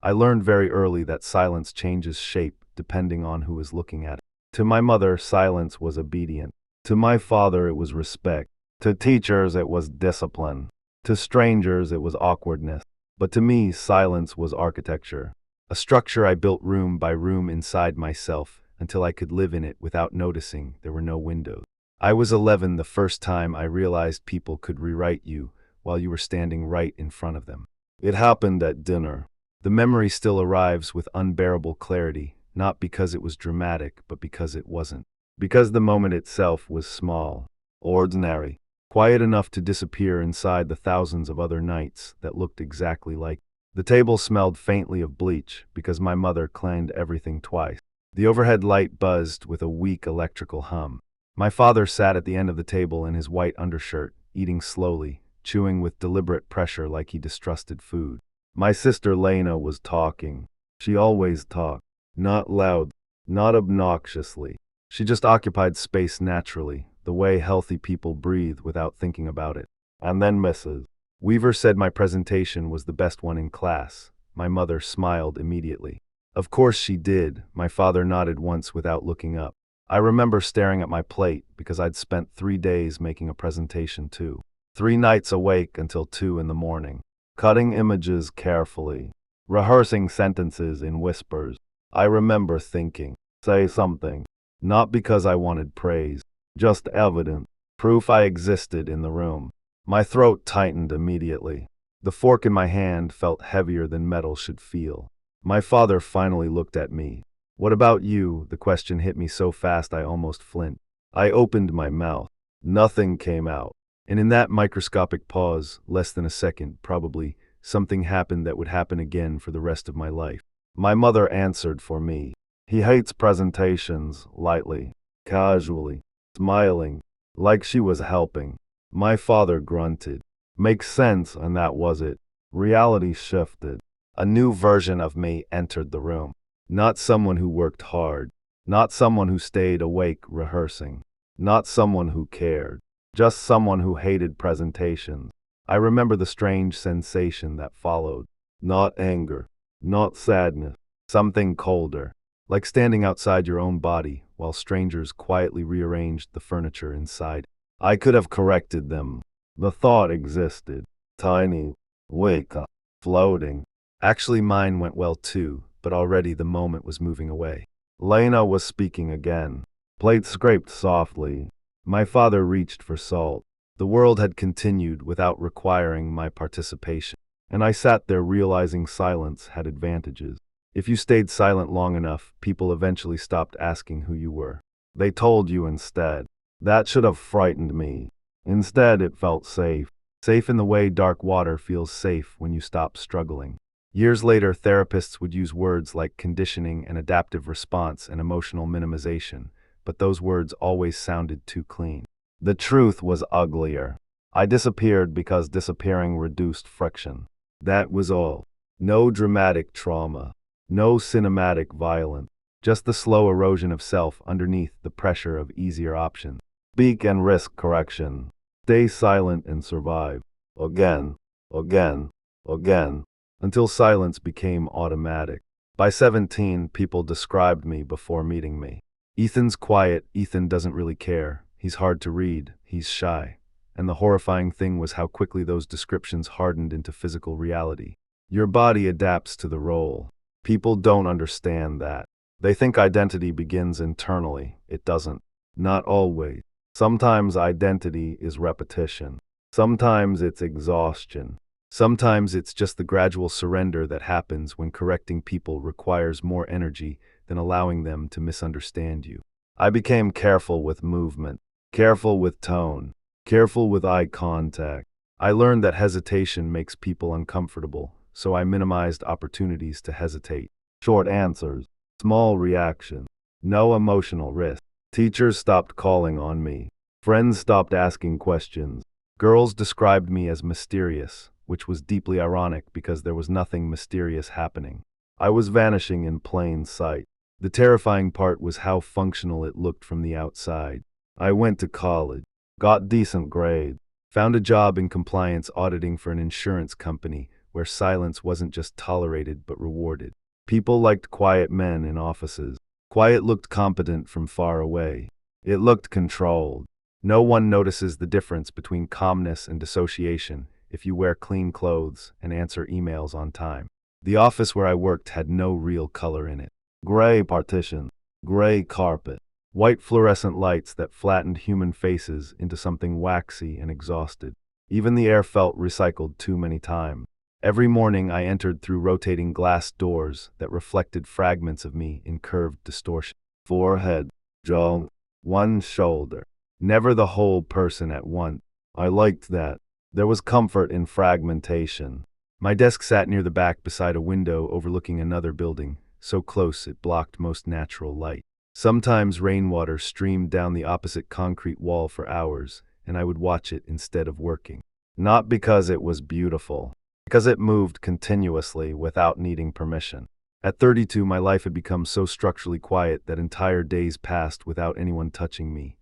I learned very early that silence changes shape depending on who is looking at it. To my mother, silence was obedience. To my father, it was respect. To teachers, it was discipline. To strangers, it was awkwardness. But to me, silence was architecture. A structure I built room by room inside myself until I could live in it without noticing there were no windows. I was 11 the first time I realized people could rewrite you while you were standing right in front of them. It happened at dinner. The memory still arrives with unbearable clarity, not because it was dramatic, but because it wasn't. Because the moment itself was small, ordinary, quiet enough to disappear inside the thousands of other nights that looked exactly like. The table smelled faintly of bleach because my mother cleaned everything twice. The overhead light buzzed with a weak electrical hum. My father sat at the end of the table in his white undershirt, eating slowly, chewing with deliberate pressure like he distrusted food. My sister Lena was talking. She always talked. Not loud, not obnoxiously. She just occupied space naturally, the way healthy people breathe without thinking about it. And then Mrs. Weaver said my presentation was the best one in class. My mother smiled immediately. Of course she did. My father nodded once without looking up. I remember staring at my plate because I'd spent 3 days making a presentation too. 3 nights awake until 2 in the morning. Cutting images carefully. Rehearsing sentences in whispers. I remember thinking, say something. Not because I wanted praise. Just evidence. Proof I existed in the room. My throat tightened immediately. The fork in my hand felt heavier than metal should feel. My father finally looked at me. What about you? The question hit me so fast I almost flinched. I opened my mouth. Nothing came out. And in that microscopic pause, less than a second, probably, something happened that would happen again for the rest of my life. My mother answered for me. He hates presentations, lightly, casually, smiling, like she was helping. My father grunted. Makes sense, and that was it. Reality shifted. A new version of me entered the room. Not someone who worked hard. Not someone who stayed awake rehearsing. Not someone who cared. Just someone who hated presentations. I remember the strange sensation that followed. Not anger. Not sadness. Something colder. Like standing outside your own body while strangers quietly rearranged the furniture inside. I could have corrected them. The thought existed. Tiny. Wake up. Floating. Actually, mine went well too, but already the moment was moving away. Lena was speaking again. Plate scraped softly. My father reached for salt. The world had continued without requiring my participation. And I sat there realizing silence had advantages. If you stayed silent long enough, people eventually stopped asking who you were. They told you instead. That should have frightened me. Instead, it felt safe. Safe in the way dark water feels safe when you stop struggling. Years later, therapists would use words like conditioning and adaptive response and emotional minimization, but those words always sounded too clean. The truth was uglier. I disappeared because disappearing reduced friction. That was all. No dramatic trauma. No cinematic violence. Just the slow erosion of self underneath the pressure of easier options. Speak and risk correction. Stay silent and survive. Again. Again. Again. Until silence became automatic. By 17, people described me before meeting me. Ethan's quiet, Ethan doesn't really care. He's hard to read, he's shy. And the horrifying thing was how quickly those descriptions hardened into physical reality. Your body adapts to the role. People don't understand that. They think identity begins internally. It doesn't. Not always. Sometimes identity is repetition. Sometimes it's exhaustion. Sometimes it's just the gradual surrender that happens when correcting people requires more energy than allowing them to misunderstand you. I became careful with movement, careful with tone, careful with eye contact. I learned that hesitation makes people uncomfortable, so I minimized opportunities to hesitate. Short answers, small reactions, no emotional risk. Teachers stopped calling on me. Friends stopped asking questions. Girls described me as mysterious, which was deeply ironic because there was nothing mysterious happening. I was vanishing in plain sight. The terrifying part was how functional it looked from the outside. I went to college, got decent grades, found a job in compliance auditing for an insurance company where silence wasn't just tolerated but rewarded. People liked quiet men in offices. Quiet looked competent from far away. It looked controlled. No one notices the difference between calmness and dissociation if you wear clean clothes and answer emails on time. The office where I worked had no real color in it. Gray partition, gray carpet, white fluorescent lights that flattened human faces into something waxy and exhausted. Even the air felt recycled too many times. Every morning I entered through rotating glass doors that reflected fragments of me in curved distortion. Forehead, jaw, one shoulder. Never the whole person at once. I liked that. There was comfort in fragmentation. My desk sat near the back beside a window overlooking another building, so close it blocked most natural light. Sometimes rainwater streamed down the opposite concrete wall for hours, and I would watch it instead of working. Not because it was beautiful, because it moved continuously without needing permission. At 32, my life had become so structurally quiet that entire days passed without anyone touching me.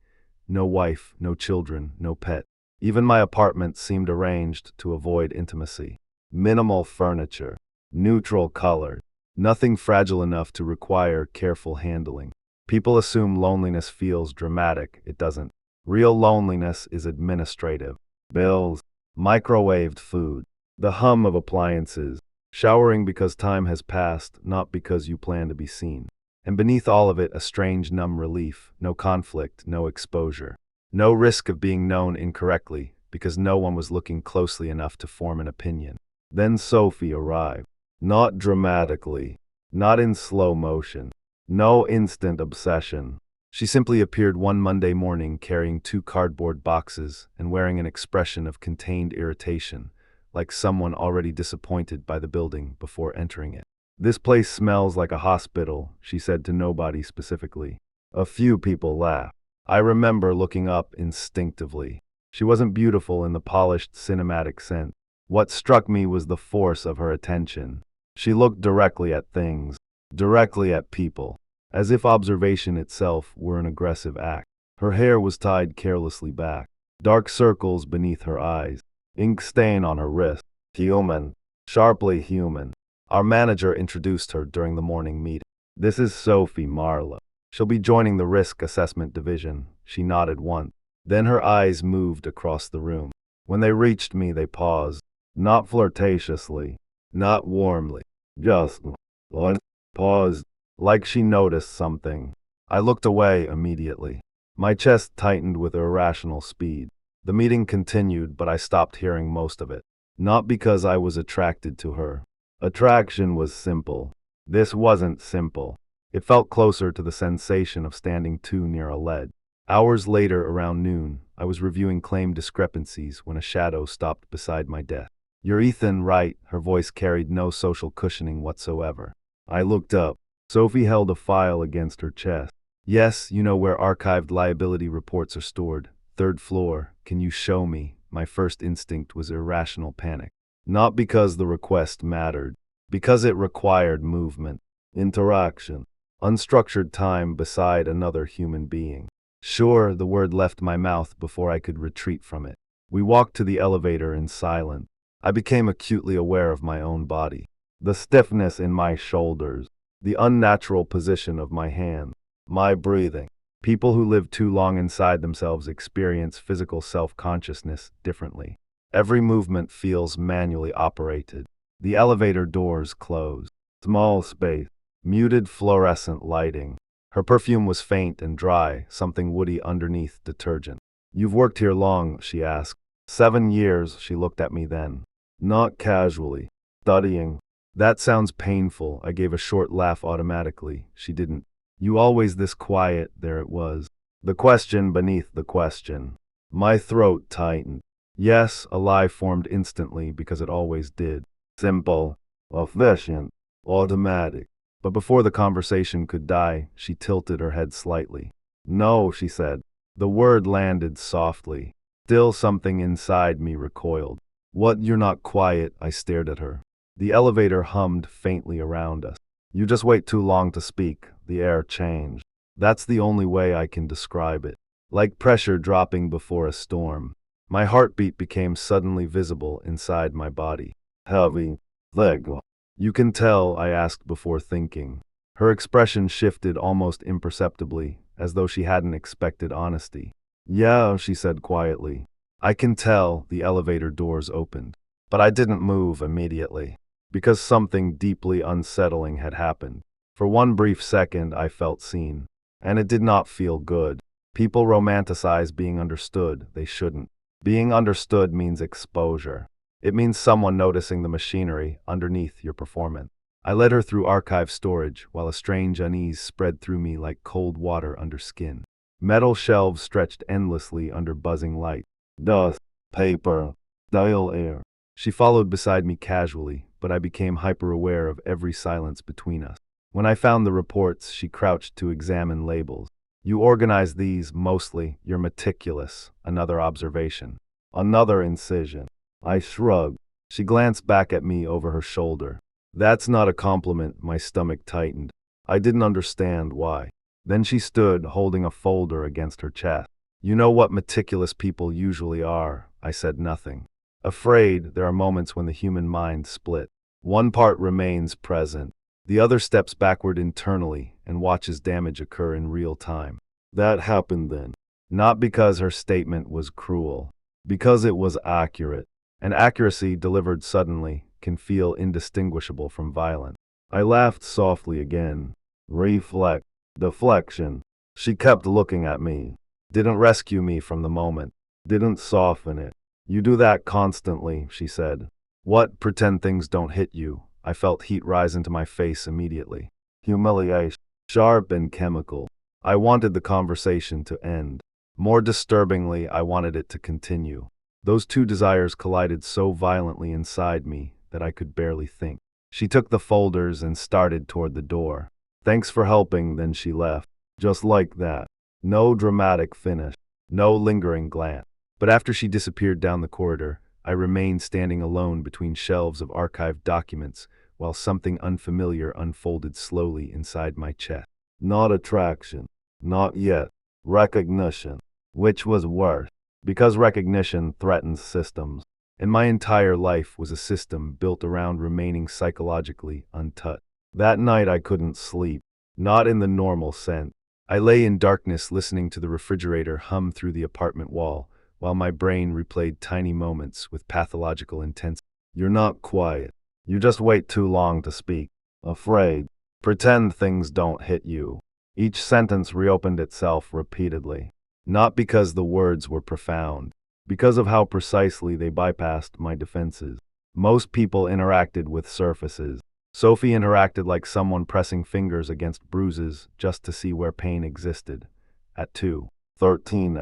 No wife, no children, no pet. Even my apartment seemed arranged to avoid intimacy. Minimal furniture, neutral color, nothing fragile enough to require careful handling. People assume loneliness feels dramatic. It doesn't. Real loneliness is administrative. Bills, microwaved food, the hum of appliances, showering because time has passed, not because you plan to be seen. And beneath all of it, a strange numb relief, no conflict, no exposure. No risk of being known incorrectly, because no one was looking closely enough to form an opinion. Then Sophie arrived. Not dramatically, not in slow motion, no instant obsession. She simply appeared one Monday morning carrying 2 cardboard boxes and wearing an expression of contained irritation, like someone already disappointed by the building before entering it. "This place smells like a hospital," she said to nobody specifically. A few people laughed. I remember looking up instinctively. She wasn't beautiful in the polished cinematic sense. What struck me was the force of her attention. She looked directly at things, directly at people, as if observation itself were an aggressive act. Her hair was tied carelessly back, dark circles beneath her eyes, ink stain on her wrist. Human, sharply human. Our manager introduced her during the morning meeting. "This is Sophie Marlowe. She'll be joining the risk assessment division." She nodded once. Then her eyes moved across the room. When they reached me, they paused. Not flirtatiously, not warmly, just one paused, like she noticed something. I looked away immediately. My chest tightened with irrational speed. The meeting continued, but I stopped hearing most of it. Not because I was attracted to her. Attraction was simple. This wasn't simple. It felt closer to the sensation of standing too near a ledge. Hours later, around noon, I was reviewing claim discrepancies when a shadow stopped beside my desk. "You're Ethan, right?" Her voice carried no social cushioning whatsoever. I looked up. Sophie held a file against her chest. "Yes, you know where archived liability reports are stored. 3rd floor. Can you show me?" My first instinct was irrational panic. Not because the request mattered, because it required movement, interaction, unstructured time beside another human being. Sure, the word left my mouth before I could retreat from it. We walked to the elevator in silence. I became acutely aware of my own body. The stiffness in my shoulders, the unnatural position of my hands, my breathing. People who live too long inside themselves experience physical self-consciousness differently. Every movement feels manually operated. The elevator doors closed. Small space, muted fluorescent lighting. Her perfume was faint and dry, something woody underneath detergent. "You've worked here long?" she asked. 7 years, she looked at me then. Not casually. Studying. "That sounds painful." I gave a short laugh automatically. She didn't. "You always this quiet?" There it was. The question beneath the question. My throat tightened. Yes, a lie formed instantly because it always did. Simple, efficient, automatic. But before the conversation could die, she tilted her head slightly. "No," she said. The word landed softly. Still something inside me recoiled. "What, you're not quiet?" I stared at her. The elevator hummed faintly around us. "You just wait too long to speak." The air changed. That's the only way I can describe it. Like pressure dropping before a storm. My heartbeat became suddenly visible inside my body. Heavy. Leg. You can tell, I asked before thinking. Her expression shifted almost imperceptibly, as though she hadn't expected honesty. Yeah, she said quietly. I can tell. The elevator doors opened. But I didn't move immediately. Because something deeply unsettling had happened. For one brief second, I felt seen. And it did not feel good. People romanticize being understood. They shouldn't. Being understood means exposure. It means someone noticing the machinery underneath your performance. I led her through archive storage, while a strange unease spread through me like cold water under skin. Metal shelves stretched endlessly under buzzing light. Dust, paper, stale air. She followed beside me casually, but I became hyper-aware of every silence between us. When I found the reports, she crouched to examine labels. You organize these, mostly. You're meticulous. Another observation. Another incision. I shrugged. She glanced back at me over her shoulder. That's not a compliment. My stomach tightened. I didn't understand why. Then she stood, holding a folder against her chest. You know what meticulous people usually are. I said nothing. Afraid, there are moments when the human mind splits. One part remains present. The other steps backward internally and watches damage occur in real time. That happened then. Not because her statement was cruel. Because it was accurate. And accuracy delivered suddenly can feel indistinguishable from violence. I laughed softly again. Reflect. Deflection. She kept looking at me. Didn't rescue me from the moment. Didn't soften it. You do that constantly, she said. What? Pretend things don't hit you. I felt heat rise into my face immediately. Humiliation. Sharp and chemical. I wanted the conversation to end. More disturbingly, I wanted it to continue. Those two desires collided so violently inside me that I could barely think. She took the folders and started toward the door. Thanks for helping, then she left. Just like that. No dramatic finish. No lingering glance. But after she disappeared down the corridor, I remained standing alone between shelves of archived documents while something unfamiliar unfolded slowly inside my chest. Not attraction. Not yet. Recognition. Which was worse. Because recognition threatens systems. And my entire life was a system built around remaining psychologically untouched. That night I couldn't sleep. Not in the normal sense. I lay in darkness listening to the refrigerator hum through the apartment wall, while my brain replayed tiny moments with pathological intensity. You're not quiet. You just wait too long to speak. Afraid. Pretend things don't hit you. Each sentence reopened itself repeatedly. Not because the words were profound, because of how precisely they bypassed my defenses. Most people interacted with surfaces. Sophie interacted like someone pressing fingers against bruises just to see where pain existed. At 2:13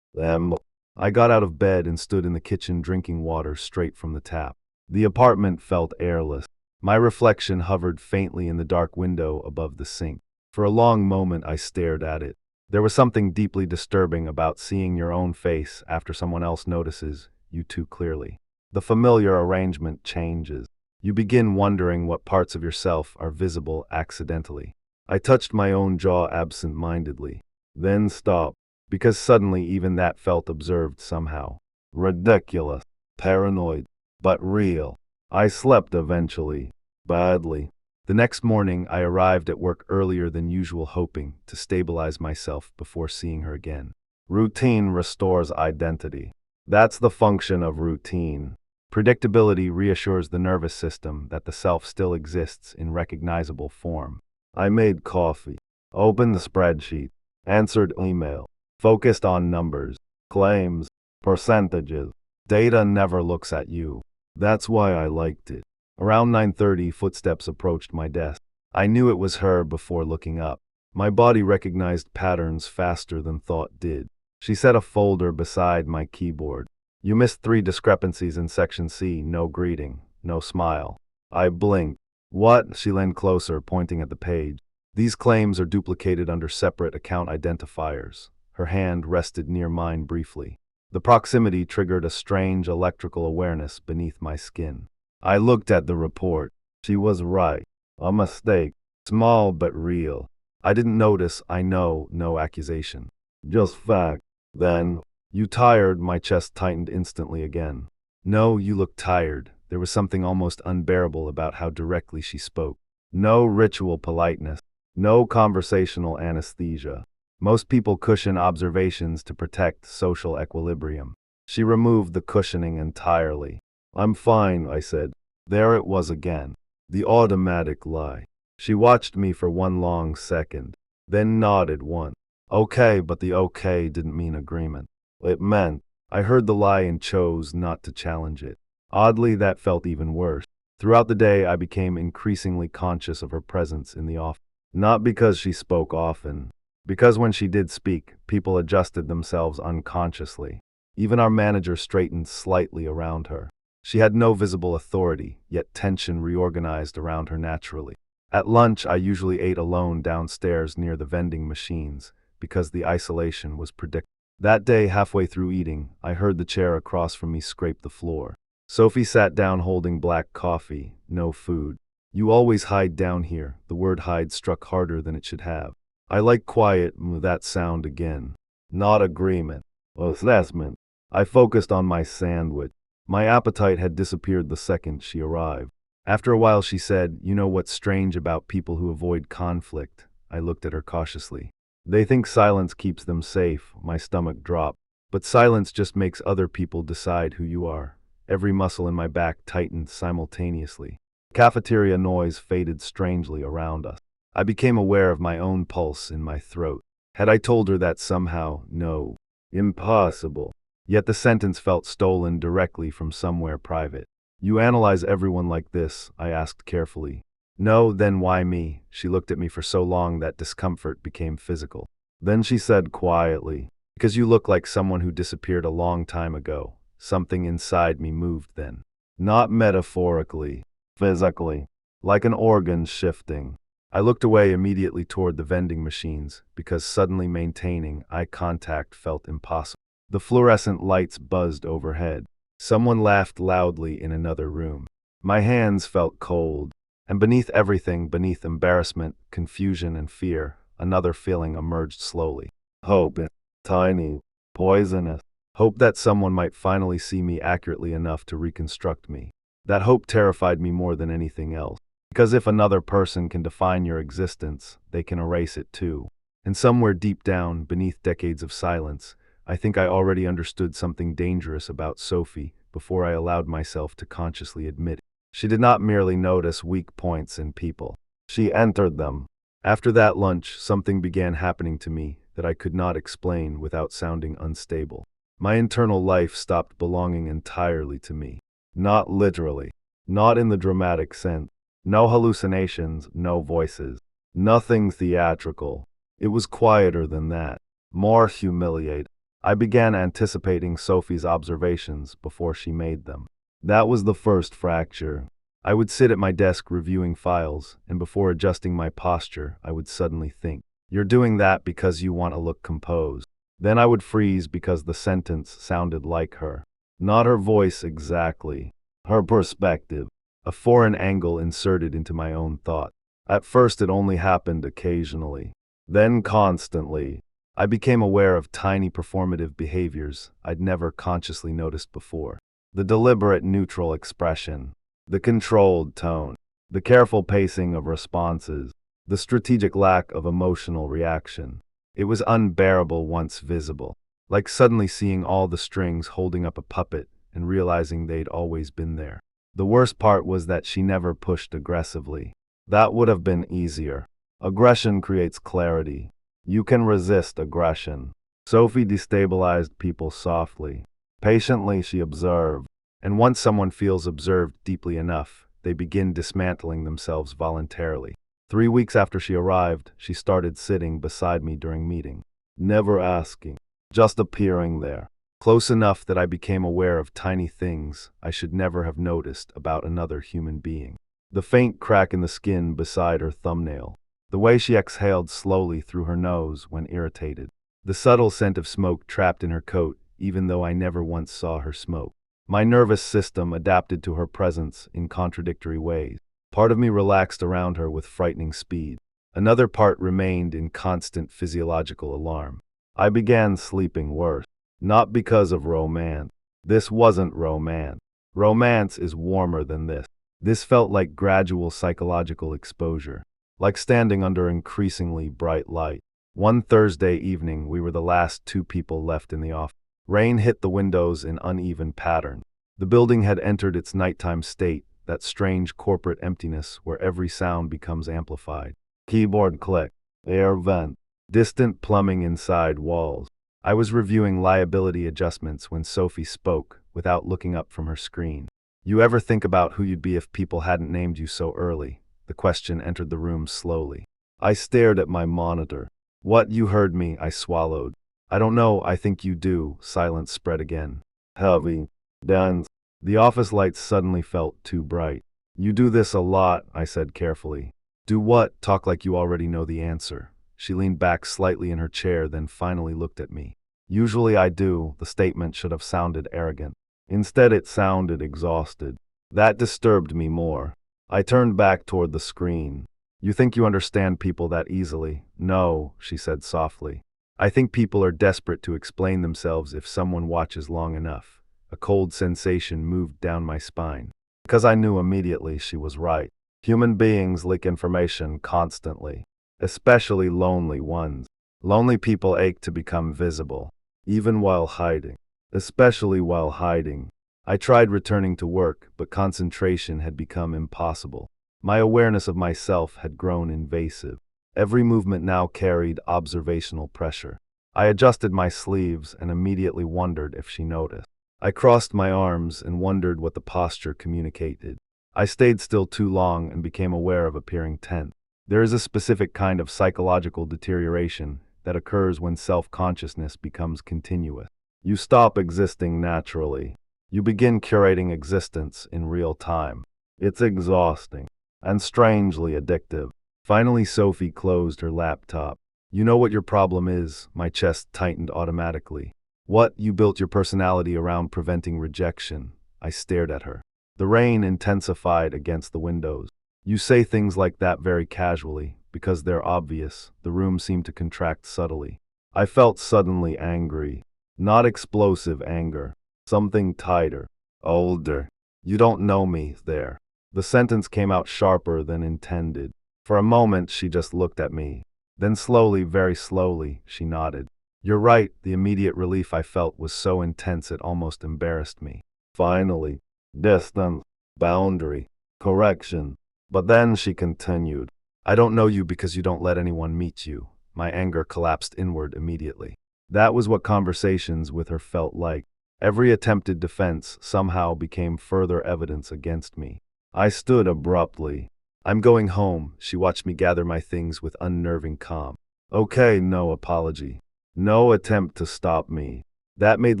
a.m., I got out of bed and stood in the kitchen drinking water straight from the tap. The apartment felt airless. My reflection hovered faintly in the dark window above the sink. For a long moment I stared at it. There was something deeply disturbing about seeing your own face after someone else notices you too clearly. The familiar arrangement changes. You begin wondering what parts of yourself are visible accidentally. I touched my own jaw absent-mindedly, then stopped, because suddenly even that felt observed somehow. Ridiculous, paranoid, but real. I slept eventually, badly. The next morning, I arrived at work earlier than usual, hoping to stabilize myself before seeing her again. Routine restores identity. That's the function of routine. Predictability reassures the nervous system that the self still exists in recognizable form. I made coffee, opened the spreadsheet, answered email, focused on numbers, claims, percentages. Data never looks at you. That's why I liked it. Around 9:30, footsteps approached my desk. I knew it was her before looking up. My body recognized patterns faster than thought did. She set a folder beside my keyboard. You missed 3 discrepancies in section C. No greeting, no smile. I blinked. What? She leaned closer, pointing at the page. These claims are duplicated under separate account identifiers. Her hand rested near mine briefly. The proximity triggered a strange electrical awareness beneath my skin. I looked at the report. She was right. A mistake. Small but real. I didn't notice, I know, no accusation. Just fact. Then, you tired? My chest tightened instantly again. No, you look tired. There was something almost unbearable about how directly she spoke. No ritual politeness, no conversational anesthesia. Most people cushion observations to protect social equilibrium. She removed the cushioning entirely. "I'm fine," I said. There it was again. The automatic lie. She watched me for one long second, then nodded once. Okay, but the okay didn't mean agreement. It meant I heard the lie and chose not to challenge it. Oddly, that felt even worse. Throughout the day, I became increasingly conscious of her presence in the office. Not because she spoke often, because when she did speak, people adjusted themselves unconsciously. Even our manager straightened slightly around her. She had no visible authority, yet tension reorganized around her naturally. At lunch, I usually ate alone downstairs near the vending machines, because the isolation was predictable. That day, halfway through eating, I heard the chair across from me scrape the floor. Sophie sat down holding black coffee, no food. "You always hide down here." The word hide struck harder than it should have. "I like quiet," that sound again. Not agreement. Assessment. I focused on my sandwich. My appetite had disappeared the second she arrived. After a while she said, "You know what's strange about people who avoid conflict?" I looked at her cautiously. "They think silence keeps them safe." My stomach dropped. "But silence just makes other people decide who you are." Every muscle in my back tightened simultaneously. Cafeteria noise faded strangely around us. I became aware of my own pulse in my throat. Had I told her that somehow? No. Impossible. Yet the sentence felt stolen directly from somewhere private. "You analyze everyone like this?" I asked carefully. "No, then why me?" She looked at me for so long that discomfort became physical. Then she said quietly, "Because you look like someone who disappeared a long time ago." Something inside me moved then. Not metaphorically, physically, like an organ shifting. I looked away immediately toward the vending machines, because suddenly maintaining eye contact felt impossible. The fluorescent lights buzzed overhead. Someone laughed loudly in another room. My hands felt cold. And beneath everything, beneath embarrassment, confusion, and fear, another feeling emerged slowly. Hope. Tiny. Poisonous. Hope that someone might finally see me accurately enough to reconstruct me. That hope terrified me more than anything else. Because if another person can define your existence, they can erase it too. And somewhere deep down, beneath decades of silence, I think I already understood something dangerous about Sophie before I allowed myself to consciously admit it. She did not merely notice weak points in people. She entered them. After that lunch, something began happening to me that I could not explain without sounding unstable. My internal life stopped belonging entirely to me. Not literally. Not in the dramatic sense. No hallucinations, no voices. Nothing theatrical. It was quieter than that. More humiliating. I began anticipating Sophie's observations before she made them. That was the first fracture. I would sit at my desk reviewing files, and before adjusting my posture, I would suddenly think, "You're doing that because you want to look composed." Then I would freeze because the sentence sounded like her. Not her voice exactly. Her perspective. A foreign angle inserted into my own thought. At first it only happened occasionally. Then constantly. I became aware of tiny performative behaviors I'd never consciously noticed before. The deliberate neutral expression. The controlled tone. The careful pacing of responses. The strategic lack of emotional reaction. It was unbearable once visible, like suddenly seeing all the strings holding up a puppet and realizing they'd always been there. The worst part was that she never pushed aggressively. That would have been easier. Aggression creates clarity. You can resist aggression. Sophie destabilized people softly. Patiently she observed, and once someone feels observed deeply enough, they begin dismantling themselves voluntarily. 3 weeks after she arrived, she started sitting beside me during meeting. Never asking, just appearing there. Close enough that I became aware of tiny things I should never have noticed about another human being. The faint crack in the skin beside her thumbnail. The way she exhaled slowly through her nose when irritated. The subtle scent of smoke trapped in her coat, even though I never once saw her smoke. My nervous system adapted to her presence in contradictory ways. Part of me relaxed around her with frightening speed. Another part remained in constant physiological alarm. I began sleeping worse. Not because of romance. This wasn't romance. Romance is warmer than this. This felt like gradual psychological exposure, like standing under increasingly bright light. One Thursday evening, we were the last two people left in the office. Rain hit the windows in uneven patterns. The building had entered its nighttime state, that strange corporate emptiness where every sound becomes amplified. Keyboard click, air vent, distant plumbing inside walls. I was reviewing liability adjustments when Sophie spoke, without looking up from her screen. You ever think about who you'd be if people hadn't named you so early? The question entered the room slowly. I stared at my monitor. What, you heard me, I swallowed. I don't know, I think you do. Silence spread again. Heavy, dense. The office lights suddenly felt too bright. You do this a lot, I said carefully. Do what? Talk like you already know the answer. She leaned back slightly in her chair, then finally looked at me. Usually I do. The statement should have sounded arrogant. Instead it sounded exhausted. That disturbed me more. I turned back toward the screen. You think you understand people that easily? No, she said softly. I think people are desperate to explain themselves if someone watches long enough. A cold sensation moved down my spine. Because I knew immediately she was right. Human beings leak information constantly, especially lonely ones. Lonely people ache to become visible, even while hiding. Especially while hiding. I tried returning to work, but concentration had become impossible. My awareness of myself had grown invasive. Every movement now carried observational pressure. I adjusted my sleeves and immediately wondered if she noticed. I crossed my arms and wondered what the posture communicated. I stayed still too long and became aware of appearing tense. There is a specific kind of psychological deterioration that occurs when self-consciousness becomes continuous. You stop existing naturally. You begin curating existence in real time. It's exhausting and strangely addictive. Finally, Sophie closed her laptop. You know what your problem is? My chest tightened automatically. What? You built your personality around preventing rejection. I stared at her. The rain intensified against the windows. You say things like that very casually, because they're obvious. The room seemed to contract subtly. I felt suddenly angry. Not explosive anger. Something tighter. Older. You don't know me there. The sentence came out sharper than intended. For a moment, she just looked at me. Then slowly, very slowly, she nodded. You're right, the immediate relief I felt was so intense it almost embarrassed me. Finally. Distance. Boundary. Correction. But then she continued. I don't know you because you don't let anyone meet you. My anger collapsed inward immediately. That was what conversations with her felt like. Every attempted defense somehow became further evidence against me. I stood abruptly. I'm going home. She watched me gather my things with unnerving calm. Okay, no apology. No attempt to stop me. That made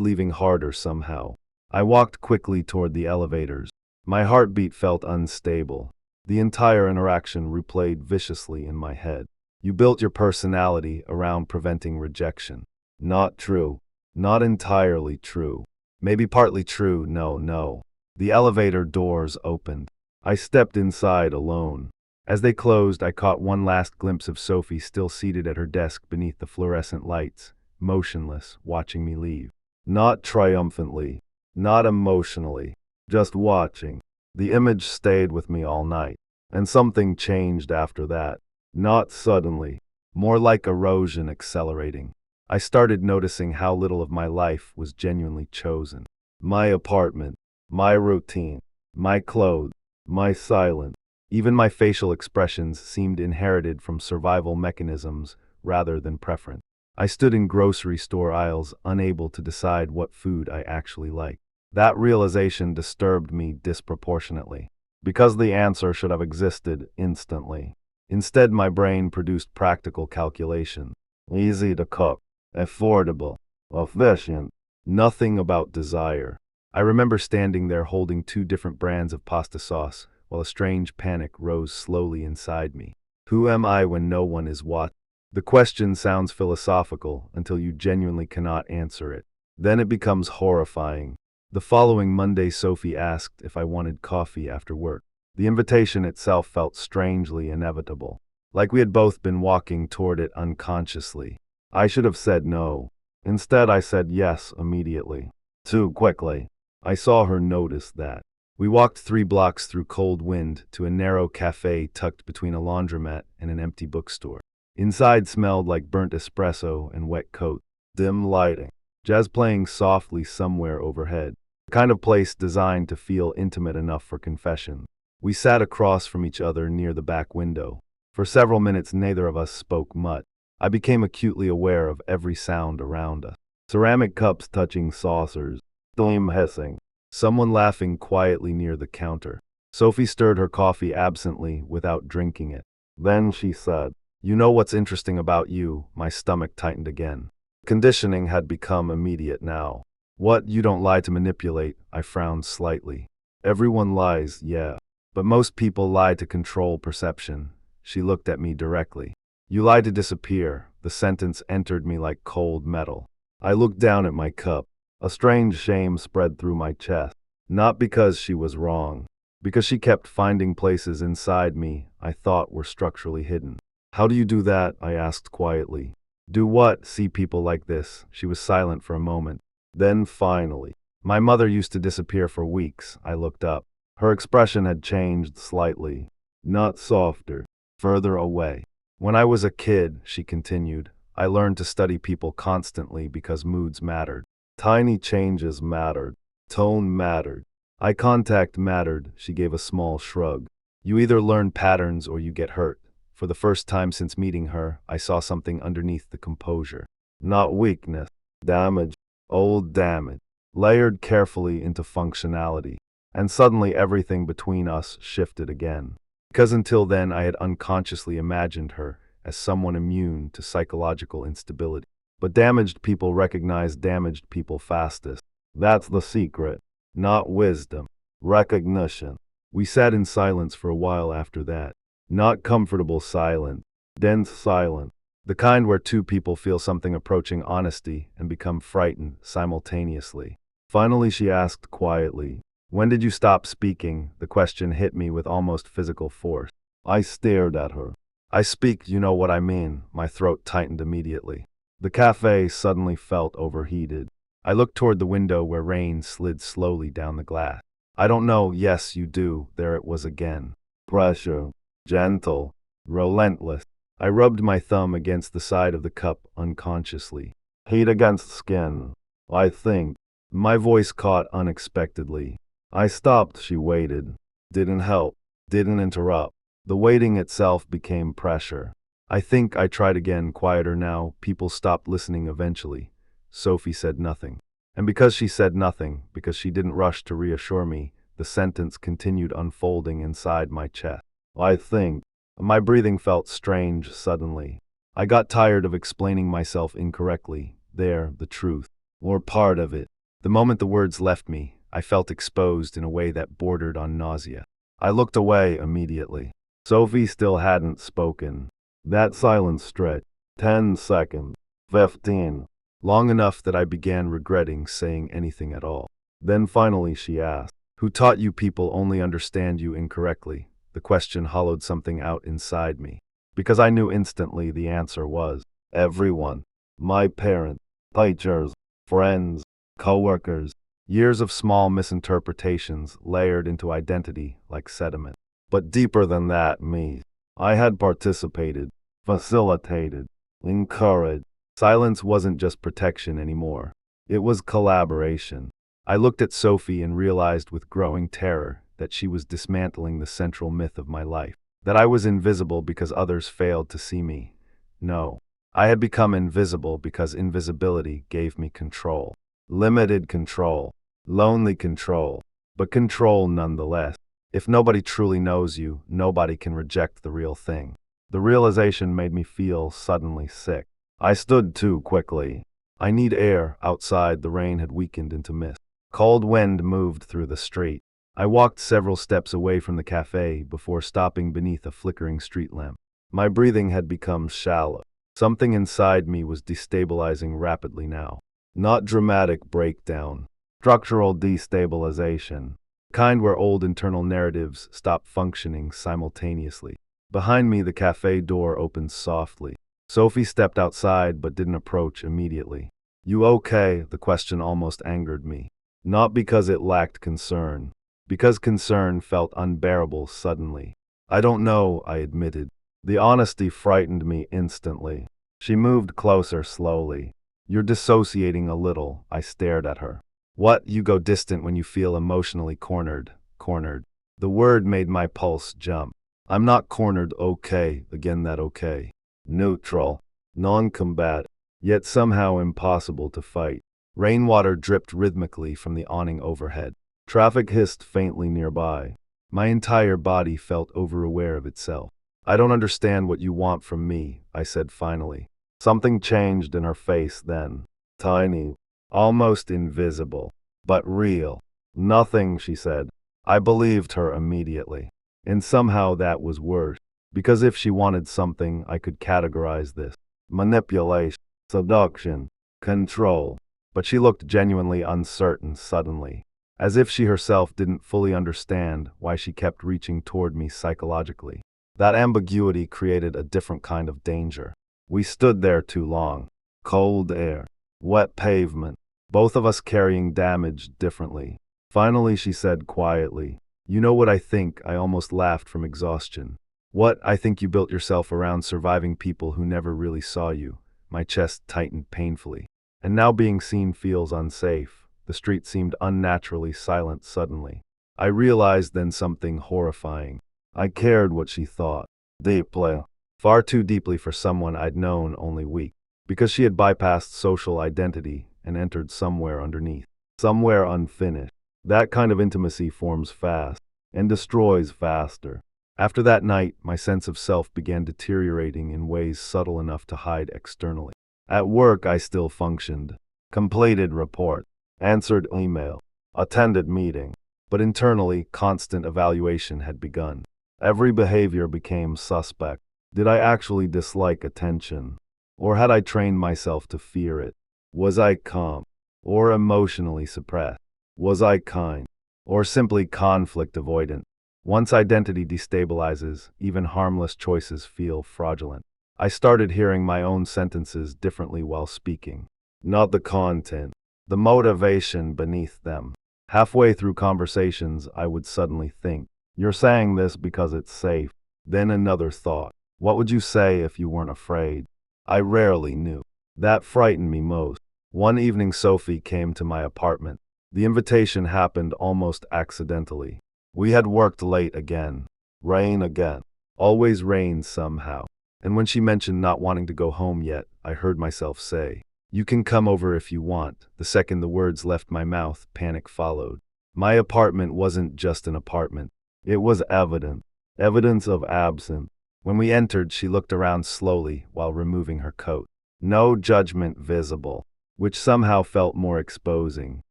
leaving harder somehow. I walked quickly toward the elevators. My heartbeat felt unstable. The entire interaction replayed viciously in my head. You built your personality around preventing rejection. Not true. Not entirely true. Maybe partly true, no. The elevator doors opened. I stepped inside alone. As they closed, I caught one last glimpse of Sophie still seated at her desk beneath the fluorescent lights, motionless, watching me leave. Not triumphantly, not emotionally, just watching. The image stayed with me all night. And something changed after that. Not suddenly, more like erosion accelerating. I started noticing how little of my life was genuinely chosen. My apartment, my routine, my clothes, my silence. Even my facial expressions seemed inherited from survival mechanisms rather than preference. I stood in grocery store aisles, unable to decide what food I actually liked. That realization disturbed me disproportionately, because the answer should have existed instantly. Instead, my brain produced practical calculations. Easy to cook, affordable, efficient. Nothing about desire. I remember standing there holding two different brands of pasta sauce, while a strange panic rose slowly inside me. Who am I when no one is watching? The question sounds philosophical until you genuinely cannot answer it. Then it becomes horrifying. The following Monday, Sophie asked if I wanted coffee after work. The invitation itself felt strangely inevitable, like we had both been walking toward it unconsciously. I should have said no. Instead, I said yes immediately. Too quickly. I saw her notice that. We walked 3 blocks through cold wind to a narrow cafe tucked between a laundromat and an empty bookstore. Inside smelled like burnt espresso and wet coats. Dim lighting. Jazz playing softly somewhere overhead. The kind of place designed to feel intimate enough for confession. We sat across from each other near the back window. For several minutes neither of us spoke much. I became acutely aware of every sound around us. Ceramic cups touching saucers. Steam hissing. Someone laughing quietly near the counter. Sophie stirred her coffee absently without drinking it. Then she said, "You know what's interesting about you?" My stomach tightened again. Conditioning had become immediate now. "What, you don't lie to manipulate?" I frowned slightly. "Everyone lies, yeah. But most people lie to control perception." She looked at me directly. "You lie to disappear." The sentence entered me like cold metal. I looked down at my cup. A strange shame spread through my chest. Not because she was wrong. Because she kept finding places inside me I thought were structurally hidden. "How do you do that?" I asked quietly. "Do what?" "See people like this." She was silent for a moment. Then finally, "My mother used to disappear for weeks." I looked up. Her expression had changed slightly. Not softer. Further away. "When I was a kid," she continued, "I learned to study people constantly because moods mattered. Tiny changes mattered. Tone mattered. Eye contact mattered." She gave a small shrug. "You either learn patterns or you get hurt." For the first time since meeting her, I saw something underneath the composure. Not weakness. Damage. Old damage. Layered carefully into functionality. And suddenly everything between us shifted again. Because until then I had unconsciously imagined her as someone immune to psychological instability. But damaged people recognize damaged people fastest. That's the secret. Not wisdom. Recognition. We sat in silence for a while after that. Not comfortable silence. Dense silence. The kind where two people feel something approaching honesty and become frightened simultaneously. Finally she asked quietly, "When did you stop speaking?" The question hit me with almost physical force. I stared at her. "I speak, you know what I mean." My throat tightened immediately. The cafe suddenly felt overheated. I looked toward the window where rain slid slowly down the glass. "I don't know." "Yes, you do." There it was again. Pressure. Gentle. Relentless. I rubbed my thumb against the side of the cup unconsciously. "Heat against skin. I think." My voice caught unexpectedly. I stopped. She waited. Didn't help. Didn't interrupt. The waiting itself became pressure. "I think." I tried again, quieter now. People stopped listening eventually. Sophie said nothing. And because she said nothing, because she didn't rush to reassure me, the sentence continued unfolding inside my chest. "I think." My breathing felt strange suddenly. I got tired of explaining myself incorrectly. There, the truth. Or part of it. The moment the words left me, I felt exposed in a way that bordered on nausea. I looked away immediately. Sophie still hadn't spoken. That silence stretched. 10 seconds. 15. Long enough that I began regretting saying anything at all. Then finally she asked, "Who taught you people only understand you incorrectly?" The question hollowed something out inside me. Because I knew instantly the answer was, everyone. My parents, teachers, friends, co-workers. Years of small misinterpretations layered into identity like sediment. But deeper than that, me. I had participated, facilitated, encouraged. Silence wasn't just protection anymore. It was collaboration. I looked at Sophie and realized with growing terror that she was dismantling the central myth of my life. That I was invisible because others failed to see me. No. I had become invisible because invisibility gave me control. Limited control. Lonely control. But control nonetheless. If nobody truly knows you, nobody can reject the real thing. The realization made me feel suddenly sick. I stood too quickly. I need air. Outside, the rain had weakened into mist. Cold wind moved through the street. I walked several steps away from the cafe before stopping beneath a flickering street lamp. My breathing had become shallow. Something inside me was destabilizing rapidly now. Not dramatic breakdown. Structural destabilization. Kind where old internal narratives stop functioning simultaneously. Behind me, the cafe door opened softly. Sophie stepped outside but didn't approach immediately. "You okay?" The question almost angered me. Not because it lacked concern, because concern felt unbearable suddenly. I don't know, I admitted. The honesty frightened me instantly. She moved closer slowly. You're dissociating a little, I stared at her. What? You go distant when you feel emotionally cornered. Cornered. The word made my pulse jump. I'm not cornered, okay, again that okay. Neutral. Non-combatant. Yet somehow impossible to fight. Rainwater dripped rhythmically from the awning overhead. Traffic hissed faintly nearby. My entire body felt overaware of itself. I don't understand what you want from me, I said finally. Something changed in her face then. Tiny. Almost invisible. But real. Nothing, she said. I believed her immediately. And somehow that was worse. Because if she wanted something, I could categorize this. Manipulation. Seduction. Control. But she looked genuinely uncertain suddenly. As if she herself didn't fully understand why she kept reaching toward me psychologically. That ambiguity created a different kind of danger. We stood there too long. Cold air. Wet pavement. Both of us carrying damage differently. Finally she said quietly, "You know what I think?" I almost laughed from exhaustion. "What?" "I think you built yourself around surviving people who never really saw you." My chest tightened painfully. And now being seen feels unsafe. The street seemed unnaturally silent suddenly. I realized then something horrifying. I cared what she thought. Deeply. Far too deeply for someone I'd known only weeks. Because she had bypassed social identity and entered somewhere underneath. Somewhere unfinished. That kind of intimacy forms fast and destroys faster. After that night, my sense of self began deteriorating in ways subtle enough to hide externally. At work, I still functioned. Completed report. Answered email. Attended meeting. But internally, constant evaluation had begun. Every behavior became suspect. Did I actually dislike attention? Or had I trained myself to fear it? Was I calm? Or emotionally suppressed? Was I kind? Or simply conflict avoidant? Once identity destabilizes, even harmless choices feel fraudulent. I started hearing my own sentences differently while speaking. Not the content, the motivation beneath them. Halfway through conversations, I would suddenly think, "You're saying this because it's safe." Then another thought. What would you say if you weren't afraid? I rarely knew. That frightened me most. One evening Sophie came to my apartment. The invitation happened almost accidentally. We had worked late again. Rain again. Always rains somehow. And when she mentioned not wanting to go home yet, I heard myself say, "You can come over if you want." The second the words left my mouth, panic followed. My apartment wasn't just an apartment. It was evidence. Evidence of absence. When we entered, she looked around slowly while removing her coat. No judgment visible, which somehow felt more exposing.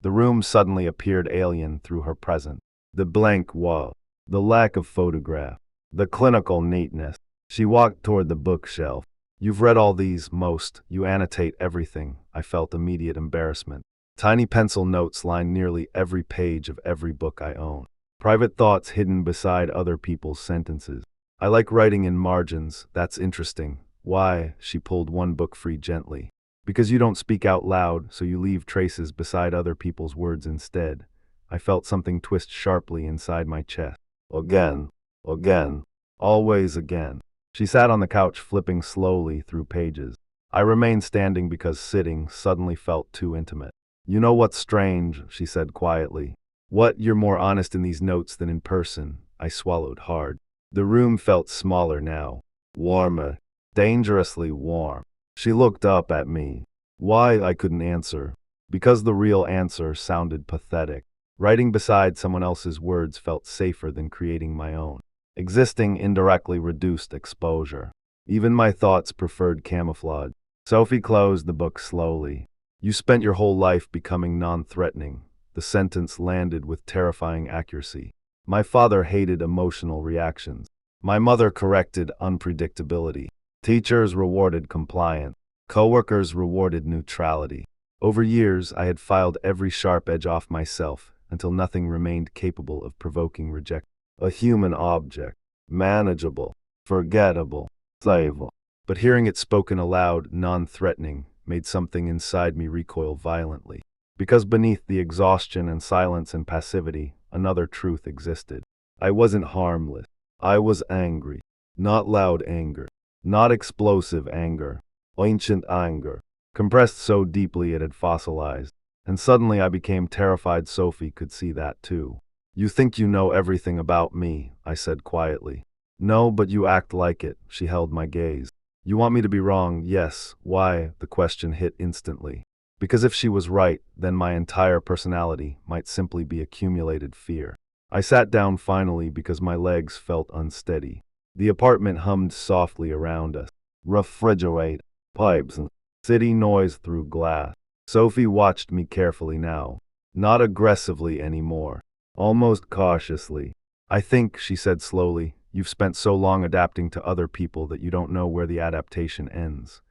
The room suddenly appeared alien through her presence. The blank wall, the lack of photograph, the clinical neatness. She walked toward the bookshelf. "You've read all these, most. You annotate everything." I felt immediate embarrassment. Tiny pencil notes lined nearly every page of every book I own. Private thoughts hidden beside other people's sentences. "I like writing in margins. That's interesting." "Why?" She pulled one book free gently. "Because you don't speak out loud, so you leave traces beside other people's words instead." I felt something twist sharply inside my chest. Again. Again. Always again. She sat on the couch flipping slowly through pages. I remained standing because sitting suddenly felt too intimate. "You know what's strange?" she said quietly. "What? You're more honest in these notes than in person." I swallowed hard. The room felt smaller now. Warmer. Dangerously warm. She looked up at me. Why? I couldn't answer. Because the real answer sounded pathetic. Writing beside someone else's words felt safer than creating my own. Existing indirectly reduced exposure. Even my thoughts preferred camouflage. Sophie closed the book slowly. "You spent your whole life becoming non-threatening." The sentence landed with terrifying accuracy. My father hated emotional reactions. My mother corrected unpredictability. Teachers rewarded compliance. Coworkers rewarded neutrality. Over years, I had filed every sharp edge off myself until nothing remained capable of provoking rejection. A human object. Manageable. Forgettable. Savable. But hearing it spoken aloud, non-threatening, made something inside me recoil violently. Because beneath the exhaustion and silence and passivity, another truth existed. I wasn't harmless. I was angry. Not loud anger. Not explosive anger. Ancient anger. Compressed so deeply it had fossilized. And suddenly I became terrified Sophie could see that too. You think you know everything about me, I said quietly. No, but you act like it, she held my gaze. You want me to be wrong, yes. Why? The question hit instantly. Because if she was right, then my entire personality might simply be accumulated fear. I sat down finally because my legs felt unsteady. The apartment hummed softly around us. Refrigerate, pipes, and city noise through glass. Sophie watched me carefully now. Not aggressively anymore. Almost cautiously. I think, she said slowly, you've spent so long adapting to other people that you don't know where the adaptation ends.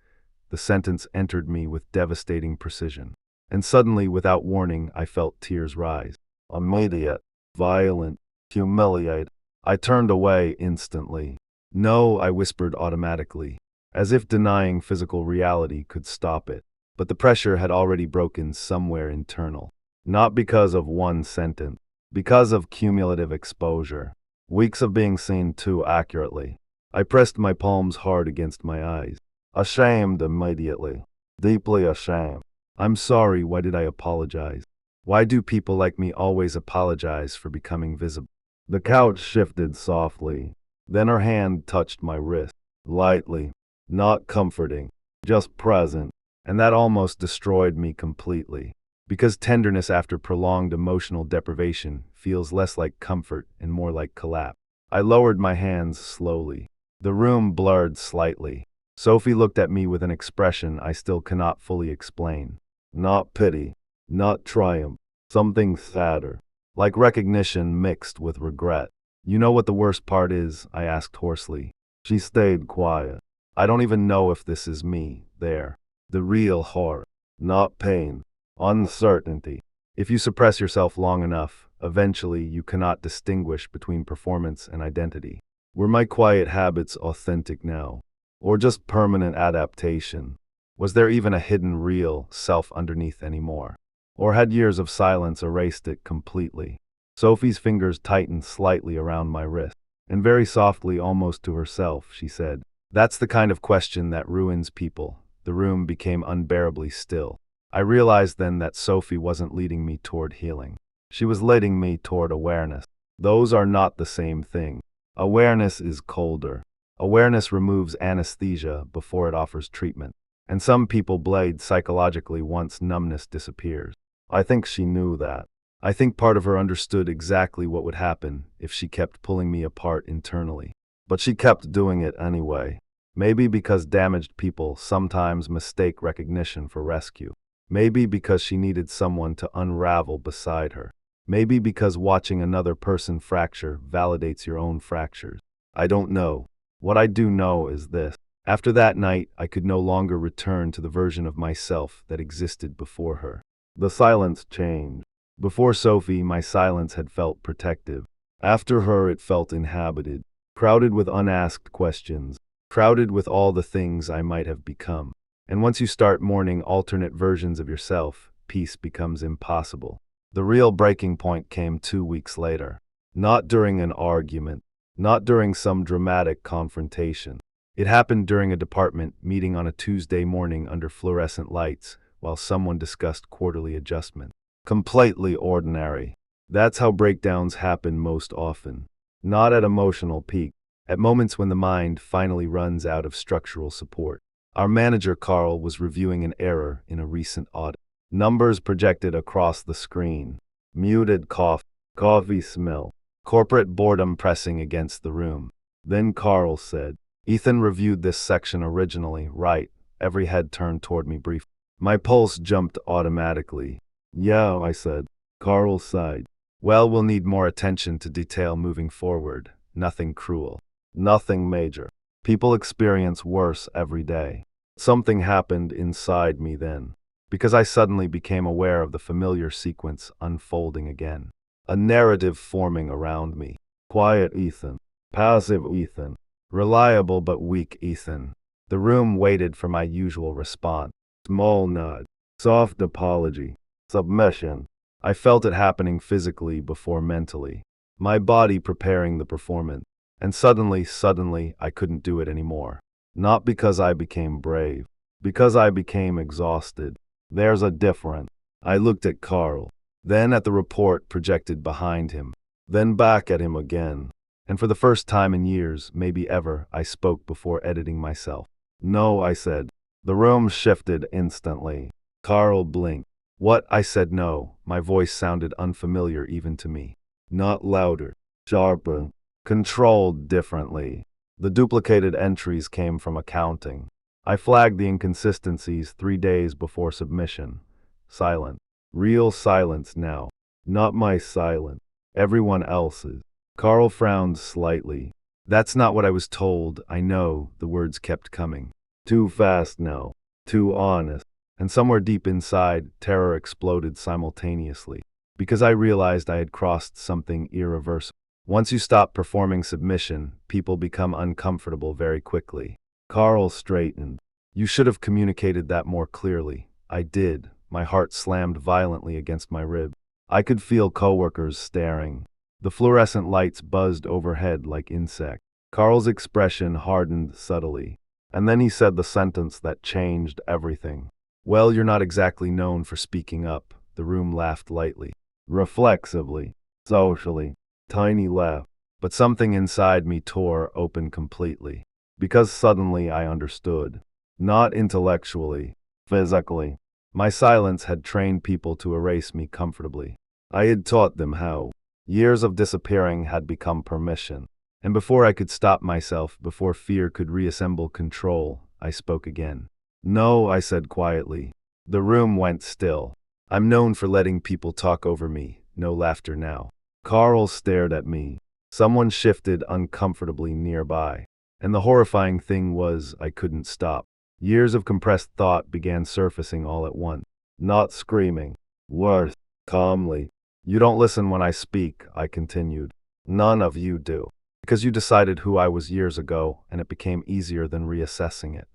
The sentence entered me with devastating precision. And suddenly, without warning, I felt tears rise. Immediate, violent, humiliated. I turned away instantly. No, I whispered automatically, as if denying physical reality could stop it. But the pressure had already broken somewhere internal. Not because of one sentence, because of cumulative exposure. Weeks of being seen too accurately. I pressed my palms hard against my eyes. Ashamed immediately. Deeply ashamed. I'm sorry, why did I apologize? Why do people like me always apologize for becoming visible? The couch shifted softly. Then her hand touched my wrist. Lightly. Not comforting. Just present. And that almost destroyed me completely. Because tenderness after prolonged emotional deprivation feels less like comfort and more like collapse. I lowered my hands slowly. The room blurred slightly. Sophie looked at me with an expression I still cannot fully explain. Not pity. Not triumph. Something sadder. Like recognition mixed with regret. You know what the worst part is? I asked hoarsely. She stayed quiet. I don't even know if this is me, there. The real horror. Not pain. Uncertainty. If you suppress yourself long enough, eventually you cannot distinguish between performance and identity. Were my quiet habits authentic now? Or just permanent adaptation? Was there even a hidden real self underneath anymore? Or had years of silence erased it completely? Sophie's fingers tightened slightly around my wrist, and very softly, almost to herself, she said, "That's the kind of question that ruins people." The room became unbearably still. I realized then that Sophie wasn't leading me toward healing. She was leading me toward awareness. Those are not the same thing. Awareness is colder. Awareness removes anesthesia before it offers treatment. And some people bleed psychologically once numbness disappears. I think she knew that. I think part of her understood exactly what would happen if she kept pulling me apart internally. But she kept doing it anyway. Maybe because damaged people sometimes mistake recognition for rescue. Maybe because she needed someone to unravel beside her. Maybe because watching another person fracture validates your own fractures. I don't know. What I do know is this. After that night, I could no longer return to the version of myself that existed before her. The silence changed. Before Sophie, my silence had felt protective. After her, it felt inhabited, crowded with unasked questions, crowded with all the things I might have become. And once you start mourning alternate versions of yourself, peace becomes impossible. The real breaking point came 2 weeks later. Not during an argument, not during some dramatic confrontation. It happened during a department meeting on a Tuesday morning under fluorescent lights while someone discussed quarterly adjustment. Completely ordinary. That's how breakdowns happen most often. Not at emotional peak, at moments when the mind finally runs out of structural support. Our manager Carl was reviewing an error in a recent audit. Numbers projected across the screen. Muted cough, coffee smell, corporate boredom pressing against the room. Then Carl said, "Ethan reviewed this section originally, right?" Every head turned toward me briefly. My pulse jumped automatically. "Yeah," I said. Carl sighed. "Well, we'll need more attention to detail moving forward. Nothing cruel. Nothing major. People experience worse every day." Something happened inside me then, because I suddenly became aware of the familiar sequence unfolding again. A narrative forming around me. Quiet Ethan. Passive Ethan. Reliable but weak Ethan. The room waited for my usual response. Small nod. Soft apology. Submission. I felt it happening physically before mentally. My body preparing the performance. And suddenly, I couldn't do it anymore. Not because I became brave. Because I became exhausted. There's a difference. I looked at Carl. Then at the report projected behind him. Then back at him again. And for the first time in years, maybe ever, I spoke before editing myself. No, I said. The room shifted instantly. Carl blinked. What? I said no. My voice sounded unfamiliar even to me. Not louder, sharper, controlled differently. The duplicated entries came from accounting. I flagged the inconsistencies 3 days before submission. Silent. Real silence now. Not my silence. Everyone else's. Carl frowned slightly. That's not what I was told. I know. The words kept coming. Too fast now. Too honest. And somewhere deep inside, terror exploded simultaneously. Because I realized I had crossed something irreversible. Once you stop performing submission, people become uncomfortable very quickly. Carl straightened. You should have communicated that more clearly. I did. My heart slammed violently against my rib. I could feel coworkers staring. The fluorescent lights buzzed overhead like insects. Carl's expression hardened subtly. And then he said the sentence that changed everything. Well, you're not exactly known for speaking up. The room laughed lightly. Reflexively. Socially. Tiny laugh. But something inside me tore open completely. Because suddenly I understood. Not intellectually. Physically. My silence had trained people to erase me comfortably. I had taught them how. Years of disappearing had become permission. And before I could stop myself, before fear could reassemble control, I spoke again. No, I said quietly. The room went still. I'm known for letting people talk over me. No laughter now. Carl stared at me. Someone shifted uncomfortably nearby. And the horrifying thing was, I couldn't stop. Years of compressed thought began surfacing all at once. Not screaming. Worse. Calmly. You don't listen when I speak, I continued. None of you do. Because you decided who I was years ago, and it became easier than reassessing it.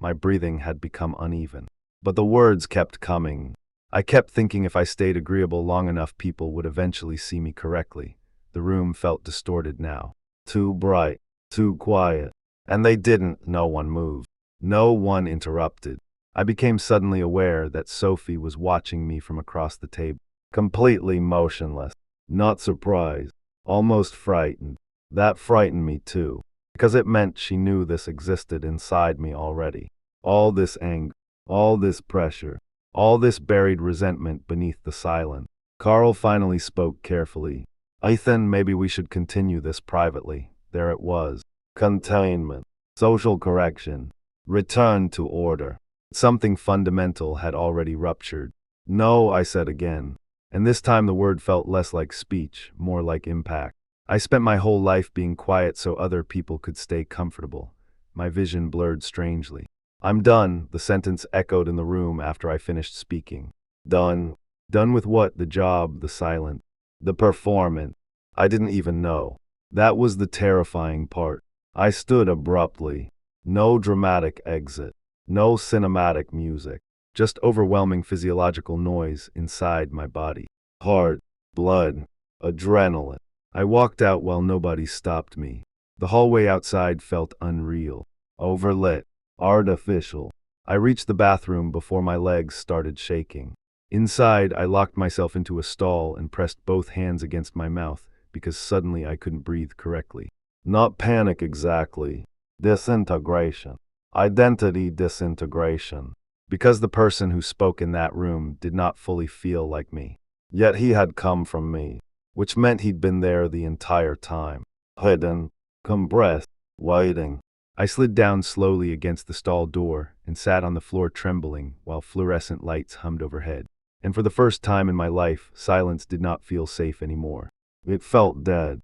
My breathing had become uneven. But the words kept coming. I kept thinking if I stayed agreeable long enough, people would eventually see me correctly. The room felt distorted now. Too bright. Too quiet. And they didn't. No one moved. No one interrupted. I became suddenly aware that Sophie was watching me from across the table. Completely motionless. Not surprised. Almost frightened. That frightened me too. Because it meant she knew this existed inside me already. All this anger, all this pressure, all this buried resentment beneath the silence. Carl finally spoke carefully. Ethan, maybe we should continue this privately. There it was. Containment. Social correction. Return to order. Something fundamental had already ruptured. No, I said again. And this time the word felt less like speech, more like impact. I spent my whole life being quiet so other people could stay comfortable. My vision blurred strangely. I'm done, the sentence echoed in the room after I finished speaking. Done. Done with what? The job, the silence, the performance. I didn't even know. That was the terrifying part. I stood abruptly. No dramatic exit. No cinematic music. Just overwhelming physiological noise inside my body. Heart, blood, adrenaline. I walked out while nobody stopped me. The hallway outside felt unreal, overlit, artificial. I reached the bathroom before my legs started shaking. Inside, I locked myself into a stall and pressed both hands against my mouth because suddenly I couldn't breathe correctly. Not panic exactly. Disintegration. Identity disintegration. Because the person who spoke in that room did not fully feel like me. Yet he had come from me. Which meant he'd been there the entire time. Hidden, compressed, waiting. I slid down slowly against the stall door and sat on the floor trembling while fluorescent lights hummed overhead. And for the first time in my life, silence did not feel safe anymore. It felt dead.